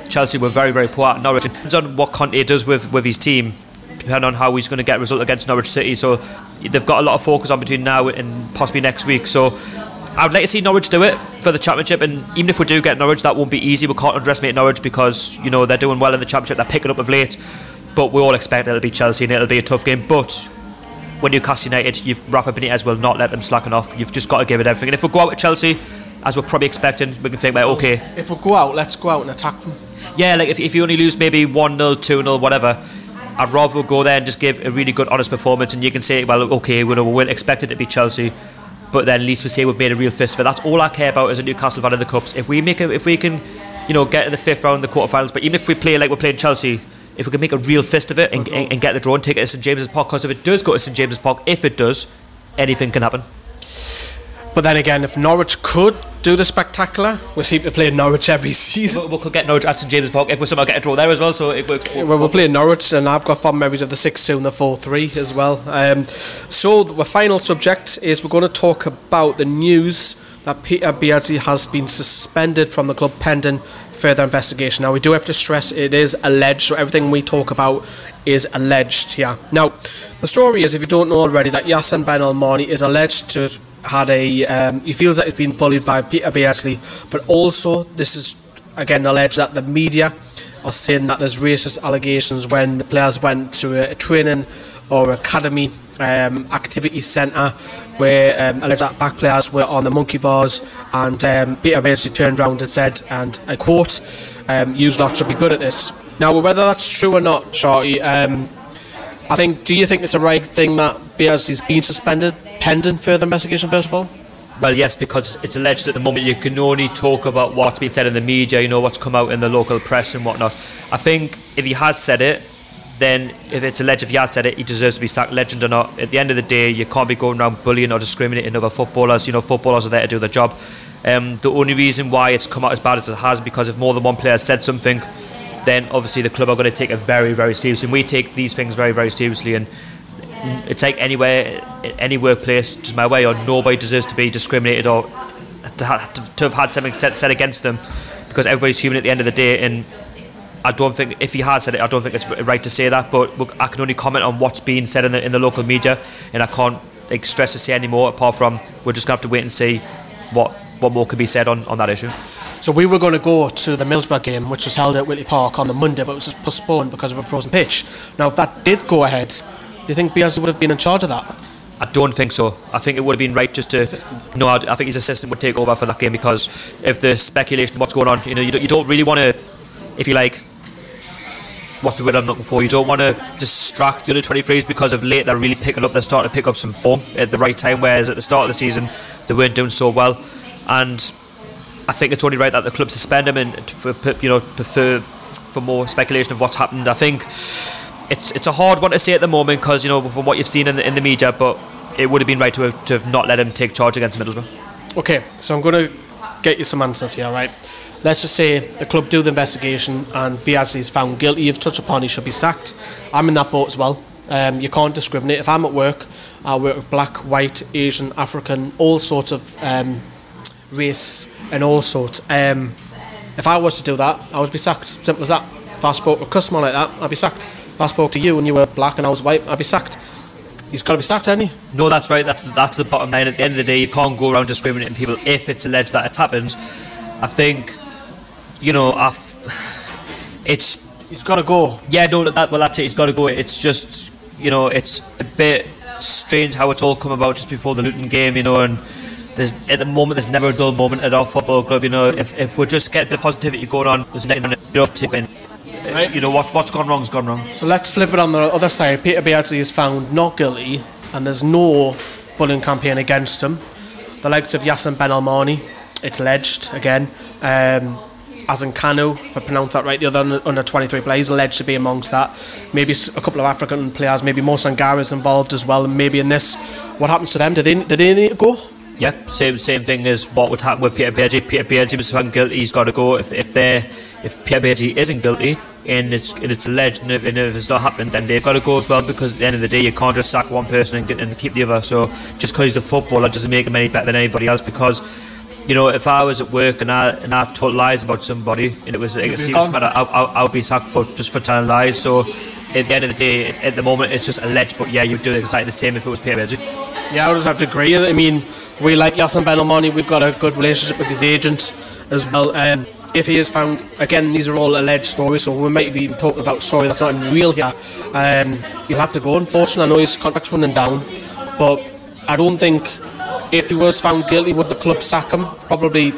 Chelsea were very, very poor at Norwich. It depends on what Conte does with his team, depending on how he's going to get a result against Norwich City. So they've got a lot of focus on between now and possibly next week. So I would like to see Norwich do it for the Championship, and even if we do get Norwich, that won't be easy. We can't underestimate Norwich because they're doing well in the Championship. They're picking up of late. But we all expect it'll be Chelsea and it'll be a tough game. But when Newcastle United, Rafa Benitez will not let them slacken off. You've just got to give it everything. And if we go out at Chelsea, as we're probably expecting, we can think, okay, if we go out, let's go out and attack them. Yeah, if you only lose maybe 1-0, 2-0, whatever, I'd rather go there and just give a really good, honest performance, and you can say, well, okay, we weren't expected to be Chelsea, but then at least we say we've made a real fist of it. That's all I care about as a Newcastle fan in the Cups. If we can, get in the fifth round, the quarterfinals, but even if we play like we're playing Chelsea, if we can make a real fist of it and get the draw and take it to St James's Park, because if it does go to St James's Park, anything can happen. But then again, if Norwich could do the spectacular. We seem to play Norwich every season. We could get Norwich at St James's Park if we somehow get a draw there as well, so it works. We're playing Norwich, and I've got fond memories of the 6-2 and the 4-3 as well. So the final subject is we're going to talk about the news that Peter Beardsley has been suspended from the club pending further investigation. Now, we do have to stress it is alleged, so everything we talk about is alleged here. Now, the story is, if you don't know already, that Yassin Ben Almani is alleged to have had he feels that he's been bullied by Peter Beardsley, but also this is again alleged that the media are saying that there's racist allegations when the players went to a training or academy activity centre where alleged that back players were on the monkey bars, and Peter Beardsley turned around and said, and I quote, "You lot should be good at this." Now, whether that's true or not, Sharky, do you think it's a right thing that Beardsley's been suspended pending further investigation, first of all? Well, yes, because it's alleged at the moment you can only talk about what's been said in the media, what's come out in the local press and whatnot. I think if he has said it, then if it's alleged, if he has said it, he deserves to be sacked, legend or not. At the end of the day, you can't be going around bullying or discriminating over footballers. Footballers are there to do their job. The only reason why it's come out as bad as it has, because if more than one player said something, then obviously the club are going to take it very, very seriously. And we take these things very, very seriously. And it's like anywhere, any workplace, just my way, or nobody deserves to be discriminated or to have had something said against them, because everybody's human at the end of the day. And I don't think, if he has said it, I don't think it's right to say that, but I can only comment on what's being said in the local media, and I can't stress to say any more, apart from we're just going to have to wait and see what more can be said on that issue. So we were going to go to the Middlesbrough game, which was held at Whitley Park on the Monday, but it was just postponed because of a frozen pitch. Now, if that did go ahead, do you think Beardsley would have been in charge of that? I don't think so. I think it would have been right just to... No, I think his assistant would take over for that game, because if the speculation, what's going on, you don't really want to, if you like, what's the word I'm looking for? You don't want to distract the other 23s, because of late they're really picking up. They're starting to pick up some form at the right time, whereas at the start of the season they weren't doing so well. And I think it's only right that the club suspend him, and for more speculation of what's happened. I think it's a hard one to say at the moment, because from what you've seen in the media, but it would have been right to have not let him take charge against Middlesbrough. Okay, so I'm going to get you some answers here, right? Let's just say the club do the investigation and Beardsley is found guilty. You've touched upon he should be sacked. I'm in that boat as well. You can't discriminate. If I'm at work, I work with black, white, Asian, African, all sorts of race and all sorts. If I was to do that, I would be sacked. Simple as that. If I spoke to a customer like that, I'd be sacked. If I spoke to you and you were black and I was white, I'd be sacked. He's got to be sacked, hasn't he? No, that's right. That's the bottom line. At the end of the day, you can't go around discriminating people if it's alleged that it's happened. I think, he's got to go. Yeah, no, that's it. He's got to go. It's just, it's a bit strange how it's all come about just before the Luton game, and at the moment there's never a dull moment at our football club. If we just get the positivity going on, there's nothing to win. Right. What's gone wrong has gone wrong. So let's flip it on the other side. Peter Beardsley is found not guilty, and there's no bullying campaign against him. The likes of Yassin Ben Almani, it's alleged again, Azan Kanu, if I pronounce that right, the other under 23 player, he's alleged to be amongst that. Maybe a couple of African players, maybe Mo Sangara's involved as well, and maybe in this, what happens to them? Did they need to go? Yeah, same thing as what would happen with Peter Beardsley. If Peter Beardsley was found guilty, he's got to go. If Peter Beardsley isn't guilty and it's alleged, and if it's not happened, then they've got to go as well, because at the end of the day you can't just sack one person and keep the other. So just because he's a footballer doesn't make him any better than anybody else, because if I was at work and I told lies about somebody and it was a serious matter, I would be sacked for telling lies. So at the end of the day, at the moment it's just alleged, but yeah, you'd do exactly the same if it was Peter Beardsley. Yeah, I would have to agree. I mean, we like Yassin Ben Almani, we've got a good relationship with his agent as well. If he is found, again, these are all alleged stories, so we might be even talking about a story that's not even real here. He'll have to go, unfortunately. I know his contract's running down, but I don't think, if he was found guilty, would the club sack him? Probably,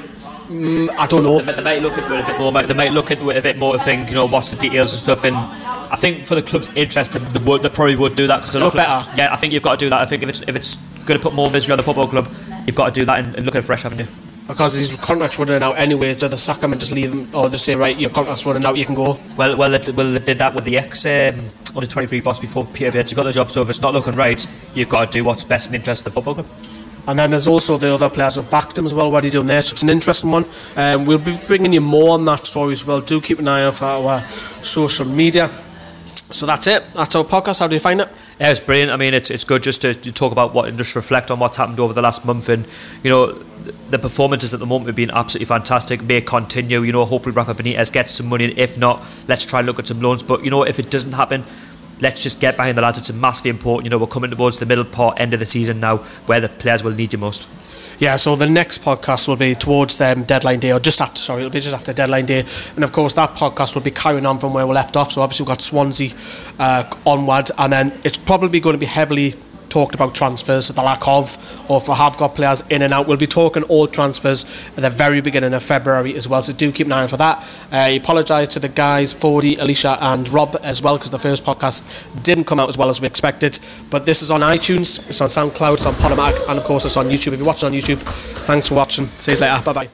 I don't know. They might look into it a bit more. They might look into it a bit more to think, what's the details and stuff. And I think for the club's interest, they probably would do that, because look better. Yeah, I think you've got to do that. I think if it's going to put more misery on the football club, you've got to do that and look at it fresh, haven't you? Because his contract's running out anyway, do they sack him and just leave him, or just say, right, your contract's running out, you can go? Well, they did that with the under 23 boss before Peter Beardsley got the job. So if it's not looking right, you've got to do what's best in the interest of the football club. And then there's also the other players who've backed him as well. What are you doing there? So it's an interesting one. We'll be bringing you more on that story as well. Do keep an eye out for our social media. So that's it. That's our podcast. How do you find it? Yeah, it's brilliant. I mean, it's good just to talk about what and just reflect on what's happened over the last month. And, you know, the performances at the moment have been absolutely fantastic. May continue. You know, hopefully Rafa Benitez gets some money. If not, let's try and look at some loans. But, you know, if it doesn't happen, let's just get behind the lads. It's massively important. You know, we're coming towards the middle part, end of the season now, where the players will need you most. Yeah, so the next podcast will be towards deadline day, or just after, sorry, it'll be just after deadline day. And of course, that podcast will be carrying on from where we left off. So obviously, we've got Swansea onwards, and then it's probably going to be heavily talked about transfers, the lack of, or if we have got players in and out. We'll be talking all transfers at the very beginning of February as well, so do keep an eye out for that. I apologise to the guys, Fordy, Alicia and Rob as well, because the first podcast didn't come out as well as we expected, but this is on iTunes, it's on SoundCloud, it's on Podomatic, and of course it's on YouTube. If you're watching on YouTube, thanks for watching. See you later, bye bye.